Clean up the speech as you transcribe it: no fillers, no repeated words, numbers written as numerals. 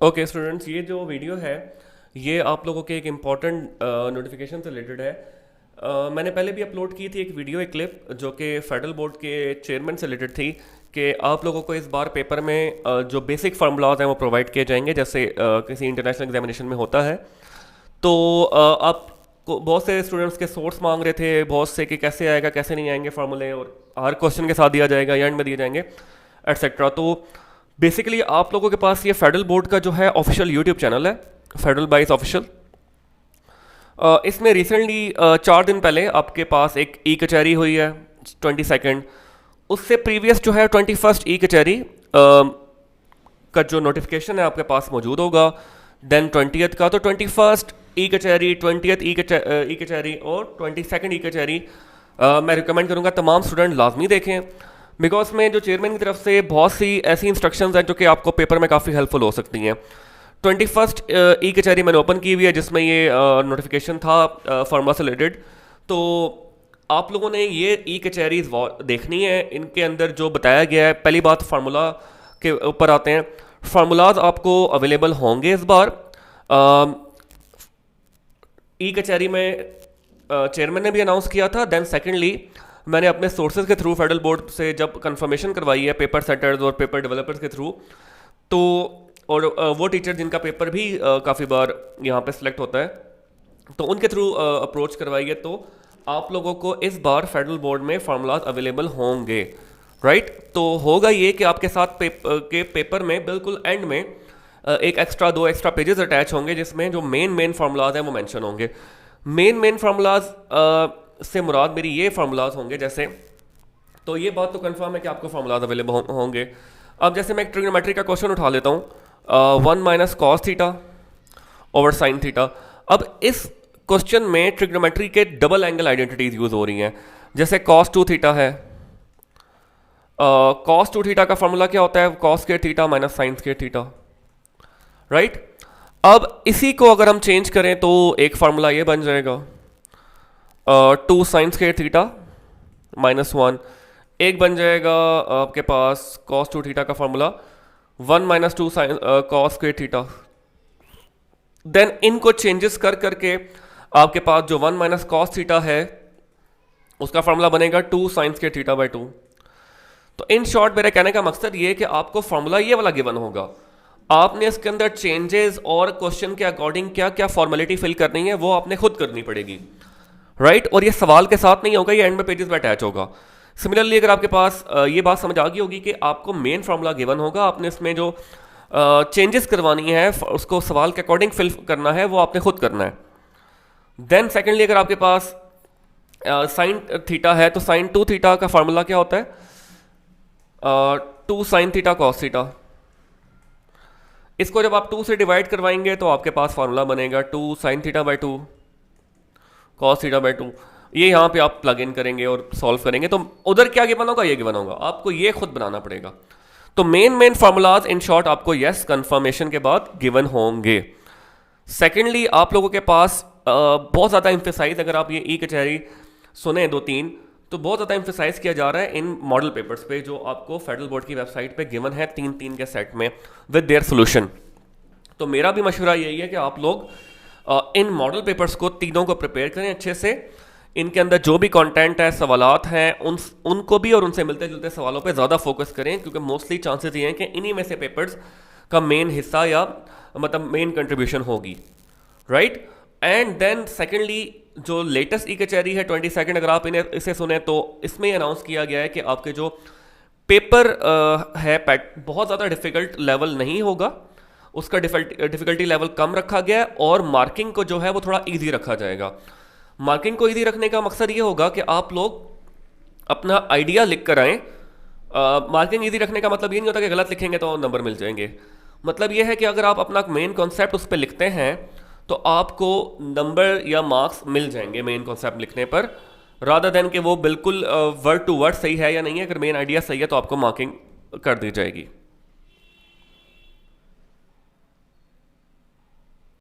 Okay students, ये जो video है ये आप लोगों के एक इम्पॉर्टेंट नोटिफिकेशन से रिलेटेड है। मैंने पहले भी अपलोड की थी एक वीडियो, एक क्लिप जो कि फेडरल बोर्ड के चेयरमैन से रिलेटेड थी कि आप लोगों को इस बार पेपर में जो बेसिक फार्मूलाज हैं वो प्रोवाइड किए जाएंगे जैसे किसी इंटरनेशनल एग्जामिनेशन में होता है। तो आप बहुत से स्टूडेंट्स के सोर्स मांग रहे थे, बहुत से कि कैसे आएगा कैसे नहीं आएंगे फार्मूले, और हर क्वेश्चन के साथ दिया जाएगा या एंड में दिए जाएंगे एटसेट्रा। तो बेसिकली आप लोगों के पास ये फेडरल बोर्ड का जो है ऑफिशियल यूट्यूब चैनल है, फेडरल बाइस ऑफिशियल। इसमें रिसेंटली 4 दिन पहले आपके पास एक ई कचहरी हुई है 22। उससे प्रीवियस जो है 21 ई कचहरी का जो नोटिफिकेशन है आपके पास मौजूद होगा। देन 20th का, तो 21 ई कचहरी, 20th ई कचहरी और 22 ई कचहरी मैं रिकमेंड करूँगा तमाम स्टूडेंट लाजमी देखें, बिकॉज में जो चेयरमैन की तरफ से बहुत सी ऐसी इंस्ट्रक्शंस हैं जो कि आपको पेपर में काफ़ी हेल्पफुल हो सकती हैं। 21 ई कचहरी मैंने ओपन की हुई है जिसमें ये नोटिफिकेशन था फार्मूला से रिलेटेड। तो आप लोगों ने ये ई कचहरीज देखनी है। इनके अंदर जो बताया गया है, पहली बात फार्मूला के ऊपर आते हैं। फार्मूलाज आपको अवेलेबल होंगे इस बार ई कचहरी में, चेयरमैन ने भी अनाउंस किया था। देन सेकेंडली मैंने अपने सोर्सेज के थ्रू फेडरल बोर्ड से जब कंफर्मेशन करवाई है पेपर सेटर्स और पेपर डेवलपर्स के थ्रू, तो और वो टीचर जिनका पेपर भी काफ़ी बार यहाँ पे सिलेक्ट होता है, तो उनके थ्रू अप्रोच करवाई है। तो आप लोगों को इस बार फेडरल बोर्ड में फार्मूलाज अवेलेबल होंगे, राइट। तो होगा ये कि आपके साथ पेपर में बिल्कुल एंड में एक एक्स्ट्रा 2 एक्स्ट्रा पेजेस अटैच होंगे जिसमें जो मेन फार्मूलाज हैं वो मेंशन होंगे। मेन फार्मूलाज से मुराद मेरी ये फार्मूलाज होंगे जैसे, तो ये बात तो कंफर्म है कि आपको फार्मूलाज अवेलेबल होंगे। अब जैसे मैं एक ट्रिग्नोमेट्री का क्वेश्चन उठा लेता हूँ, 1 minus cos theta over sine theta. अब इस क्वेश्चन में ट्रिग्नोमेट्री के डबल एंगल आइडेंटिटीज यूज हो रही हैं। जैसे cos 2 थीटा है, cos 2 थीटा का फार्मूला क्या होता है? cos square theta minus sine square theta, right. अब इसी को अगर हम चेंज करें तो एक फार्मूला ये बन जाएगा 2 साइन स्क्वायर थीटा माइनस 1। एक बन जाएगा आपके पास cos 2 थीटा का formula 1 minus 2 sine cos square theta. Then इनको चेंजेस कर करके आपके पास जो 1 माइनस कॉस थीटा है उसका फार्मूला बनेगा 2 साइन स्क्वायर थीटा बाई 2। तो इन शॉर्ट मेरे कहने का मकसद ये है कि आपको फार्मूला ये वाला गिवन होगा, आपने इसके अंदर चेंजेस और क्वेश्चन के अकॉर्डिंग क्या क्या फॉर्मेलिटी फिल करनी है वो आपने खुद करनी पड़ेगी, राइट। और ये सवाल के साथ नहीं होगा, ये एंड में पेजेस में अटैच होगा। सिमिलरली अगर आपके पास ये बात समझ आ गई होगी कि आपको मेन फार्मूला गिवन होगा, आपने इसमें जो चेंजेस करवानी है उसको सवाल के अकॉर्डिंग फिल करना है, वो आपने खुद करना है। देन सेकेंडली अगर आपके पास साइन थीटा है तो साइन 2 थीटा का फार्मूला क्या होता है? 2 साइन थीटा कॉस थीटा। इसको जब आप 2 से डिवाइड करवाएंगे तो आपके पास फार्मूला बनेगा 2 sine theta by 2 cos theta by 2। ये यहाँ पे आप प्लग इन करेंगे और सॉल्व करेंगे तो उधर क्या गिवन होगा, ये गिवन होगा, आपको ये खुद बनाना पड़ेगा। तो मेन फार्मूलाज इन शॉर्ट आपको यस कंफर्मेशन के बाद गिवन होंगे। सेकेंडली आप लोगों के पास बहुत ज़्यादा एम्फेसाइज, अगर आप ये ई कचहरी सुने 2-3, तो बहुत ज़्यादा एम्फेसाइज किया जा रहा है इन मॉडल पेपर्स पे जो आपको फेडरल बोर्ड की वेबसाइट पे गिवन है 3-3 के सेट में विद देयर सोल्यूशन। तो मेरा भी मशवरा यही है कि आप लोग इन मॉडल पेपर्स को तीनों को प्रिपेयर करें अच्छे से। इनके अंदर जो भी कंटेंट है, सवालात हैं, उनको भी और उनसे मिलते जुलते सवालों पे ज़्यादा फोकस करें, क्योंकि मोस्टली चांसेस ये हैं कि इन्हीं में से पेपर्स का मेन हिस्सा या मतलब मेन कंट्रीब्यूशन होगी, राइट। एंड देन सेकेंडली जो लेटेस्ट ई कचहरी है 22, अगर आप इसे सुने तो इसमें अनाउंस किया गया है कि आपके जो पेपर है बहुत ज़्यादा डिफ़िकल्ट लेवल नहीं होगा, उसका डिफ़िकल्टी लेवल कम रखा गया है और मार्किंग को जो है वो थोड़ा ईजी रखा जाएगा। मार्किंग को ईजी रखने का मकसद ये होगा कि आप लोग अपना आइडिया लिख कर आएँ। मार्किंग ईजी रखने का मतलब ये नहीं होता कि गलत लिखेंगे तो नंबर मिल जाएंगे। मतलब ये है कि अगर आप अपना मेन कॉन्सेप्ट उस पर लिखते हैं तो आपको नंबर या मार्क्स मिल जाएंगे मेन कॉन्सेप्ट लिखने पर, रादर देन कि वो बिल्कुल वर्ड टू वर्ड सही है या नहीं है। अगर मेन आइडिया सही है तो आपको मार्किंग कर दी जाएगी।